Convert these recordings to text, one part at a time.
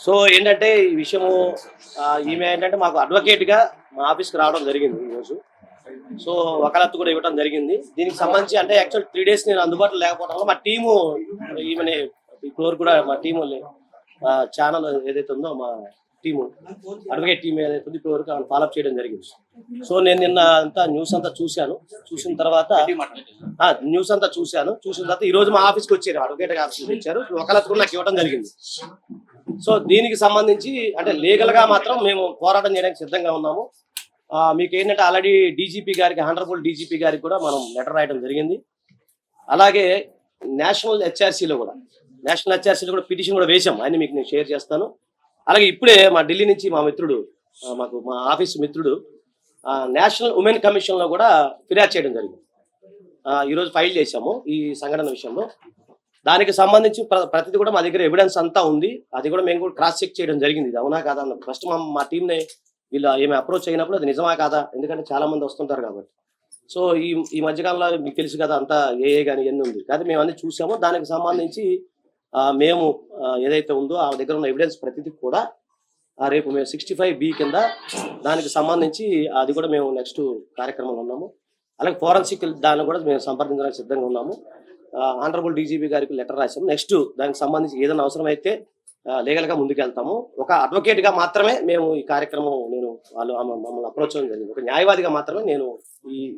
So ఏంటంటే ఈ విషయము ఈమె ఏంటంటే మాకు అడ్వకేట్‌గా మా ఆఫీస్‌కి రావడం జరిగింది ఈరోజు. సో వకాలత్తు కూడా ఇవ్వడం జరిగింది. దీనికి సంబంధించి అంటే యాక్చువల్ 3 డేస్ నేను అందుబాటులో లేకపోవడం వల్ల మా టీము ఈమెని ఇప్పటివరకు కూడా మా టీము ఛానల్ ఏదైతే ఉందో మా టీము అడ్వకేట్ టీమ్ ఏదైతే ఉందో ఇప్పటివరకు ఆమెను ఫాలోఅప్ చేయడం జరిగింది. సో నేను నిన్న అంతా న్యూస్ అంతా చూశాను. చూసిన తర్వాత న్యూస్ అంతా చూశాను. చూసిన తర్వాత ఈరోజు మా ఆఫీస్‌కి వచ్చారు. అడ్వకేట్ ఆఫీస్‌కి వచ్చారు. వకాలత్తు కూడా నాకు ఇవ్వడం జరిగింది. సో దీనికి సంబంధించి అంటే లీగల్ గా మాత్రం మేము పోరాటం చేయడానికి సిద్ధంగా ఉన్నాము. మీకు ఏంటంటే ఆల్రెడీ డీజీపీ గారికి హానరబుల్ డీజీపీ గారికి కూడా మనం లెటర్ రాయడం జరిగింది. అలాగే నేషనల్ హెచ్ఆర్సీలో కూడా పిటిషన్ కూడా వేశాం. ఆయన మీకు నేను షేర్ చేస్తాను. అలాగే ఇప్పుడే మా ఢిల్లీ నుంచి మా మిత్రుడు మా ఆఫీస్ మిత్రుడు నేషనల్ ఉమెన్ కమిషన్లో కూడా ఫిర్యాదు చేయడం జరిగింది. ఈరోజు ఫైల్ చేశాము ఈ సంఘటన విషయంలో. దానికి సంబంధించి ప్రతిదీ కూడా మా దగ్గర ఎవిడెన్స్ అంతా ఉంది. అది కూడా మేము కూడా క్రాస్ చెక్ చేయడం జరిగింది. ఇది అవునా కాదా అన్న ఫస్ట్ మా టీంని వీళ్ళు ఏమి అప్రోచ్ అయినప్పుడు అది నిజమా కాదా, ఎందుకంటే చాలా మంది వస్తుంటారు కాబట్టి. సో ఈ మధ్యకాలంలో మీకు తెలుసు కదా అంతా ఏ కానీ ఎన్ని ఉంది కానీ మేము అన్ని చూసాము. దానికి సంబంధించి మేము ఏదైతే ఉందో ఆ దగ్గర ఉన్న ఎవిడెన్స్ ప్రతిదీ కూడా రేపు మేము 65B కింద దానికి సంబంధించి అది కూడా మేము నెక్స్ట్ కార్యక్రమంలో ఉన్నాము. అలాగే ఫోరెన్సిక్ దాన్ని కూడా మేము సంప్రదించడానికి సిద్ధంగా ఉన్నాము. ఆనరబుల్ డీజీపీ గారికి లెటర్ రాసాము. నెక్స్ట్ దానికి సంబంధించి ఏదైనా అవసరమైతే లీగల్గా ముందుకెళ్తాము. ఒక అడ్వకేట్గా మాత్రమే మేము ఈ కార్యక్రమం వాళ్ళు మమ్మల్ని అప్రోచ్ అవ్వడం జరిగింది. ఒక న్యాయవాదిగా మాత్రమే నేను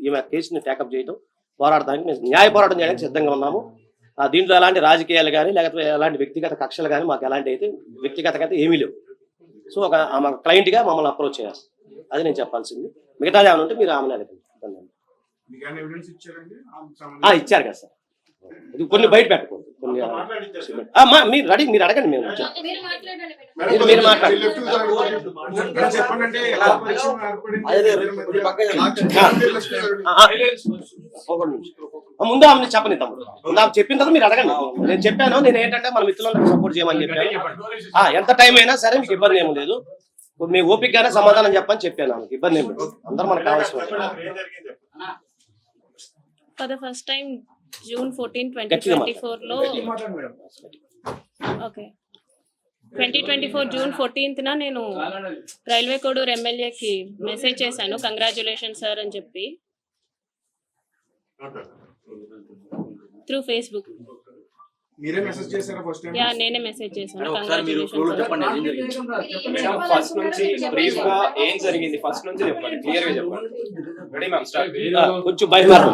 ఈమె కేసుని టేకప్ చేయడం పోరాడడానికి మేము న్యాయ పోరాటం చేయడానికి సిద్ధంగా ఉన్నాము. దీంట్లో ఎలాంటి రాజకీయాలు కానీ లేకపోతే ఎలాంటి వ్యక్తిగత కక్షలు కానీ మాకు ఎలాంటి అయితే వ్యక్తిగతంగా అయితే ఏమీ లేవు. సో ఒక క్లయింట్గా మమ్మల్ని అప్రోచ్ చేయాలి, అది నేను చెప్పాల్సింది. మిగతాది ఏమైనా ఉంటే మీరు ఆమెను అడగండి. ఇచ్చారు కదా సార్, కొన్ని బయట పెట్టకూడదు. కొన్ని మీరు రెడీ, మీరు అడగండి. మేము మీరు మాట్లాడండి. ముందు ఆమె చెప్పని తమ్ముడు, నాకు చెప్పిన తర్వాత మీరు అడగండి. నేను చెప్పాను, నేను ఏంటంటే మన మిత్రులను సపోర్ట్ చేయమని చెప్పాను. ఎంత టైం అయినా సరే మీకు ఇబ్బంది ఏమి లేదు, మీ ఓపికగానే సమాధానం చెప్పని చెప్పాను. ఆమెకి ఇబ్బంది ఏమి లేదు, అందరూ మనకు కావాల్సిన. For the first time, June 14, 2024 లో ఓకే 2024 జూన్ 14th నేను రైల్వే కోడూరు ఎమ్మెల్యేకి మెసేజ్ చేశాను, కంగ్రాచులేషన్ సార్ అని చెప్పి, త్రూ ఫేస్బుక్. మీరే మెసేజ్ చేశారా ఫస్ట్ టైం? యా, నేనే మెసేజ్ చేశాను. Congratulation sir. ఫస్ట్ నుంచి బ్రీఫ్ గా ఏం జరిగింది ఫస్ట్ నుంచి చెప్పండి, క్లియర్ గా చెప్పండి. Ready ma'am, start. కొంచెం భయపడరు,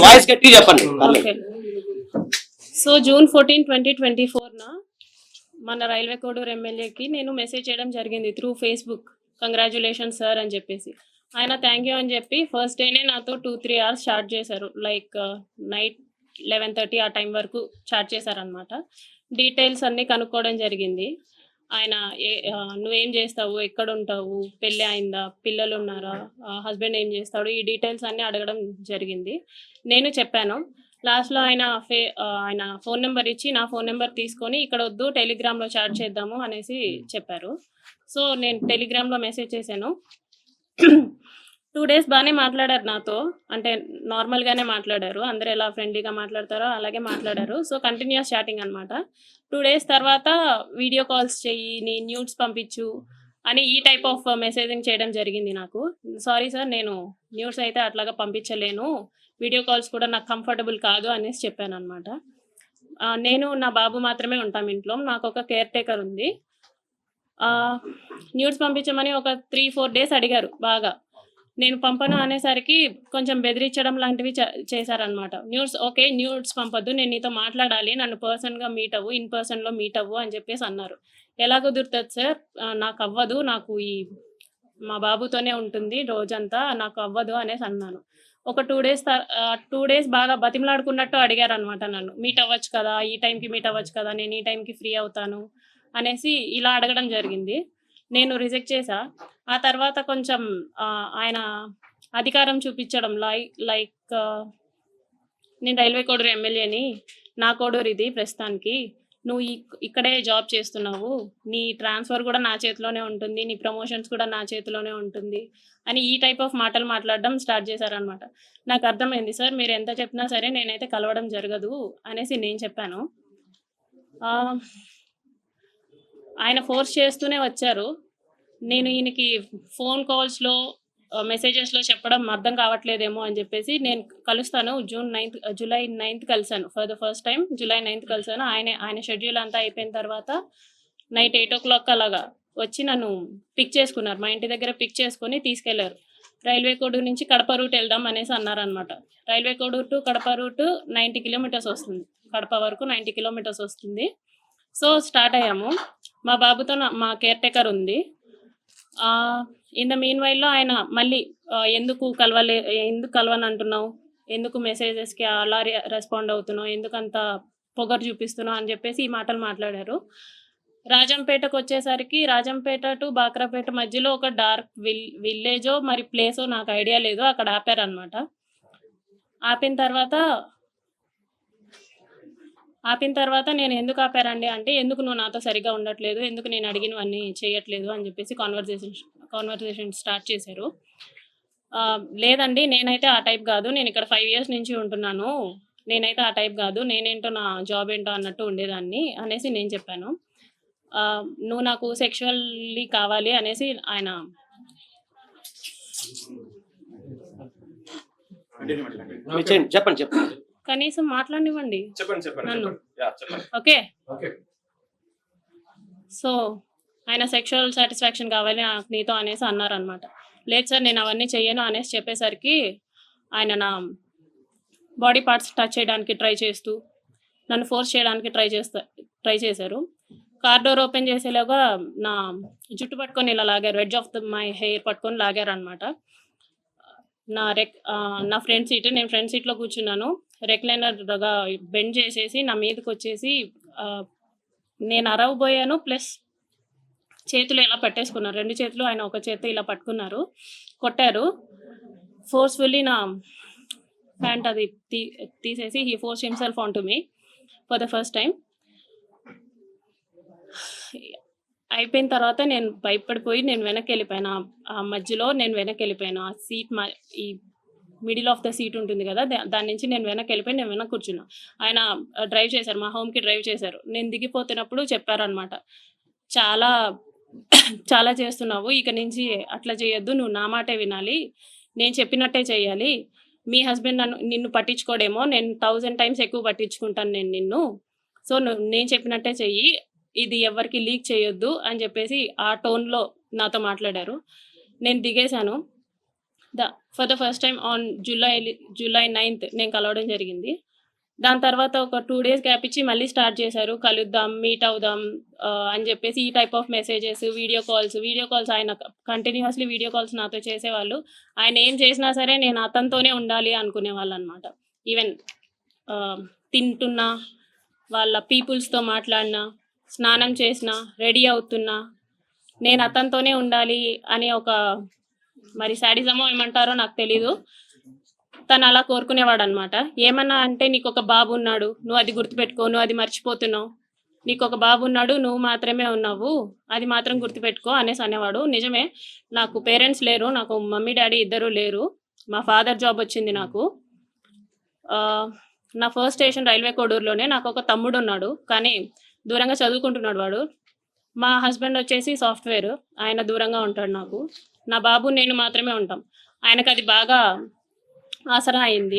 వాయిస్ గట్టి చెప్పండి. ఓకే. సో జూన్ 14, 2024 మన రైల్వే కోడూరు ఎమ్మెల్యేకి నేను మెసేజ్ చేయడం జరిగింది త్రూ ఫేస్బుక్, కంగ్రాచులేషన్ సార్ అని చెప్పేసి. ఆయన థ్యాంక్ యూ అని చెప్పి ఫస్ట్ డేనే నాతో 2-3 hours చాట్ చేశారు. లైక్ నైట్ 11:30 ఆ టైం వరకు చాట్ చేశారనమాట. డీటెయిల్స్ అన్నీ కనుక్కోవడం జరిగింది. ఆయన నువ్వేం చేస్తావు, ఎక్కడ ఉంటావు, పెళ్ళి అయిందా, పిల్లలు ఉన్నారా, హస్బెండ్ ఏం చేస్తాడు, ఈ డీటెయిల్స్ అన్నీ అడగడం జరిగింది. నేను చెప్పాను. లాస్ట్లో ఆయన ఫోన్ నెంబర్ ఇచ్చి నా ఫోన్ నెంబర్ తీసుకొని ఇక్కడ వద్దు టెలిగ్రామ్లో చాట్ చేద్దాము అనేసి చెప్పారు. సో నేను టెలిగ్రామ్లో మెసేజ్ చేశాను. 2 days బాగానే మాట్లాడారు నాతో, అంటే నార్మల్గానే మాట్లాడారు. అందరూ ఎలా ఫ్రెండ్లీగా మాట్లాడతారో అలాగే మాట్లాడారు. సో కంటిన్యూస్ చాటింగ్ అనమాట. 2 days తర్వాత వీడియో కాల్స్ చెయ్యి, నీ న్యూడ్స్ పంపించు అని ఈ టైప్ ఆఫ్ మెసేజింగ్ చేయడం జరిగింది నాకు. సారీ సార్, నేను న్యూడ్స్ అయితే అట్లాగా పంపించలేను, వీడియో కాల్స్ కూడా నాకు కంఫర్టబుల్ కాదు అనేసి చెప్పాను అనమాట. నేను నా బాబు మాత్రమే ఉంటాం ఇంట్లో, నాకు ఒక కేర్ టేకర్ ఉంది. న్యూడ్స్ పంపించమని ఒక 3-4 days అడిగారు బాగా. నేను పంపను అనేసరికి కొంచెం బెదిరించడం లాంటివి చేశారనమాట. ఓకే న్యూడ్స్ పంపొద్దు, నేను నీతో మాట్లాడాలి, నన్ను పర్సన్గా మీట్ అవ్వు, ఇన్ పర్సన్లో మీట్ అవ్వు అని చెప్పేసి అన్నారు. ఎలా కుదురుతుంది సార్, నాకు అవ్వదు, నాకు మా బాబుతోనే ఉంటుంది రోజంతా, నాకు అవ్వదు అనేసి అన్నాను. ఒక 2 days బాగా బతిమలాడుకున్నట్టు అడిగారు అనమాట నన్ను. మీట్ అవ్వచ్చు కదా, ఈ టైంకి మీట్ అవ్వచ్చు కదా, నేను ఈ టైంకి ఫ్రీ అవుతాను అనేసి ఇలా అడగడం జరిగింది. నేను రిజెక్ట్ చేశా. ఆ తర్వాత కొంచెం ఆయన అధికారం చూపించడం లైక్ నేను రైల్వే కోడూరు ఎమ్మెల్యేని, నా కోడూరు ఇది ప్రస్తుతానికి, నువ్వు ఇక్కడే జాబ్ చేస్తున్నావు, నీ ట్రాన్స్ఫర్ కూడా నా చేతిలోనే ఉంటుంది, నీ ప్రమోషన్స్ కూడా నా చేతిలోనే ఉంటుంది అని ఈ టైప్ ఆఫ్ మాటలు మాట్లాడడం స్టార్ట్ చేశారనమాట. నాకు అర్థమైంది సార్, మీరు ఎంత చెప్పినా సరే నేనైతే కలవడం జరగదు అనేసి నేను చెప్పాను. ఆ, ఆయన ఫోర్స్ చేస్తూనే వచ్చారు. నేను ఈయనకి ఫోన్ కాల్స్లో మెసేజెస్లో చెప్పడం అర్థం కావట్లేదేమో అని చెప్పేసి నేను కలుస్తాను. జూలై 9th కలిసాను. For the first time July 9th కలిసాను. ఆయన షెడ్యూల్ అంతా అయిపోయిన తర్వాత నైట్ 8 o'clock అలాగా వచ్చి నన్ను పిక్ చేసుకున్నారు. మా ఇంటి దగ్గర పిక్ చేసుకొని తీసుకెళ్లారు. రైల్వే కోడూరు నుంచి కడప రూట్ వెళ్దాం అనేసి అన్నారనమాట. Railway Koduru to Kadapa route 90 kilometers వస్తుంది. కడప వరకు 90 kilometers వస్తుంది. సో స్టార్ట్ అయ్యాము. మా బాబుతో మా కేర్ టేకర్ ఉంది. ఇన్ ద మీన్ వైల్లో ఆయన మళ్ళీ ఎందుకు కలవని అంటున్నావు, ఎందుకు మెసేజెస్కి అలా రెస్పాండ్ అవుతున్నావు, ఎందుకంత పొగరు చూపిస్తున్నావు అని చెప్పేసి ఈ మాటలు మాట్లాడారు. రాజంపేటకు వచ్చేసరికి రాజంపేట టు బాక్రాపేట మధ్యలో ఒక డార్క్ విలేజో మరి ప్లేసో నాకు ఐడియా లేదు, అక్కడ ఆపారనమాట. ఆపిన తర్వాత నేను ఎందుకు ఆపారండి అంటే, ఎందుకు నువ్వు నాతో సరిగా ఉండట్లేదు, ఎందుకు నేను అడిగినవన్నీ చేయట్లేదు అని చెప్పేసి కాన్వర్జేషన్ స్టార్ట్ చేశారు. లేదండి నేనైతే ఆ టైప్ కాదు, నేను ఇక్కడ 5 years నుంచి ఉంటున్నాను, నేనైతే ఆ టైప్ కాదు, నేనేంటో నా జాబ్ ఏంటో అన్నట్టు ఉండేదాన్ని అనేసి నేను చెప్పాను. నువ్వు నాకు సెక్షువల్లీ కావాలి అనేసి ఆయన చెప్పండి. కనీసం మాట్లాడివ్వండి చెప్పండి నన్ను. చెప్పండి. Okay, okay. సో ఆయన సెక్షువల్ సాటిస్ఫాక్షన్ కావాలి నాకు నీతో అనేసి అన్నారనమాట. లేదు సార్ నేను అవన్నీ చెయ్యను అనేసి చెప్పేసరికి ఆయన నా బాడీ పార్ట్స్ టచ్ చేయడానికి ట్రై చేస్తూ నన్ను ఫోర్స్ చేయడానికి ట్రై చేశారు. కార్ డోర్ ఓపెన్ చేసేలాగా నా జుట్టు పట్టుకొని ఇలా లాగారు, ఎడ్జ్ ఆఫ్ మై హెయిర్ పట్టుకొని లాగారు అనమాట. నా ఫ్రంట్ సీట్, నేను ఫ్రంట్ సీట్లో కూర్చున్నాను. రెక్లైనర్గా బెండ్ చేసేసి నా మీదకి వచ్చేసి నేను అరవబోయాను. ప్లస్ చేతులు ఇలా పట్టేసుకున్నారు, 2 చేతులు, ఆయన ఒక చేతి ఇలా పట్టుకున్నారు, కొట్టారు ఫోర్స్ఫుల్లీ. నా ప్యాంట్ అది తీసేసి he force himself on to me for the first time. అయిపోయిన తర్వాత నేను భయపడిపోయి నేను వెనక్కి వెళ్ళిపోయాను. ఆ మధ్యలో నేను వెనక్కి వెళ్ళిపోయాను. ఆ సీట్ ఈ మిడిల్ ఆఫ్ ద సీట్ ఉంటుంది కదా, దాని నుంచి నేను వెనక్కి వెళ్ళిపోయి నేను వెనక్కి కూర్చున్నా. ఆయన డ్రైవ్ చేశారు, మా హోమ్కి డ్రైవ్ చేశారు. నేను దిగిపోతున్నప్పుడు చెప్పారనమాట, చాలా చాలా చేస్తున్నావు, ఇక నుంచి అట్లా చేయొద్దు, నువ్వు నా మాటే వినాలి, నేను చెప్పినట్టే చేయాలి. మీ హస్బెండ్ నిన్ను పట్టించుకోడేమో, నేను 1000 times ఎక్కువ పట్టించుకుంటాను నేను నిన్ను, సో నేను చెప్పినట్టే చెయ్యి, ఇది ఎవరికి లీక్ చేయొద్దు అని చెప్పేసి ఆ టోన్లో నాతో మాట్లాడారు. నేను దిగేశాను. For the first time on July 9th నేను కలవడం జరిగింది. దాని తర్వాత ఒక 2 days గ్యాప్ ఇచ్చి మళ్ళీ స్టార్ట్ చేశారు, కలుద్దాం, మీట్ అవుదాం అని చెప్పేసి ఈ type of messages, video calls ఆయన కంటిన్యూస్లీ వీడియో కాల్స్ నాతో చేసేవాళ్ళు. ఆయన ఏం చేసినా సరే నేను అతనితోనే ఉండాలి అనుకునేవాళ్ళు అనమాట. ఈవెన్ తింటున్నా, వాళ్ళ పీపుల్స్తో మాట్లాడినా, స్నానం చేసినా, రెడీ అవుతున్నా నేను అతనితోనే ఉండాలి అనే ఒక మరి శాడిజమో ఏమంటారో నాకు తెలీదు, తను అలా కోరుకునేవాడు అనమాట. ఏమన్నా అంటే, నీకు ఒక బాబు ఉన్నాడు, నువ్వు అది గుర్తుపెట్టుకో, నువ్వు అది మర్చిపోతున్నావు, నీకు ఒక బాబు ఉన్నాడు, నువ్వు మాత్రమే ఉన్నావు, అది మాత్రం గుర్తుపెట్టుకో అనేసి అనేవాడు. నిజమే, నాకు పేరెంట్స్ లేరు, నాకు మమ్మీ డాడీ ఇద్దరు లేరు, మా ఫాదర్ జాబ్ వచ్చింది నాకు. నా ఫస్ట్ స్టేషన్ రైల్వే కోడూరులోనే. నాకు ఒక తమ్ముడు ఉన్నాడు, కానీ దూరంగా చదువుకుంటున్నాడు వాడు. మా హస్బెండ్ వచ్చేసి సాఫ్ట్వేర్, ఆయన దూరంగా ఉంటాడు నాకు. నా బాబు నేను మాత్రమే ఉంటాం. ఆయనకు అది బాగా ఆసరా అయింది.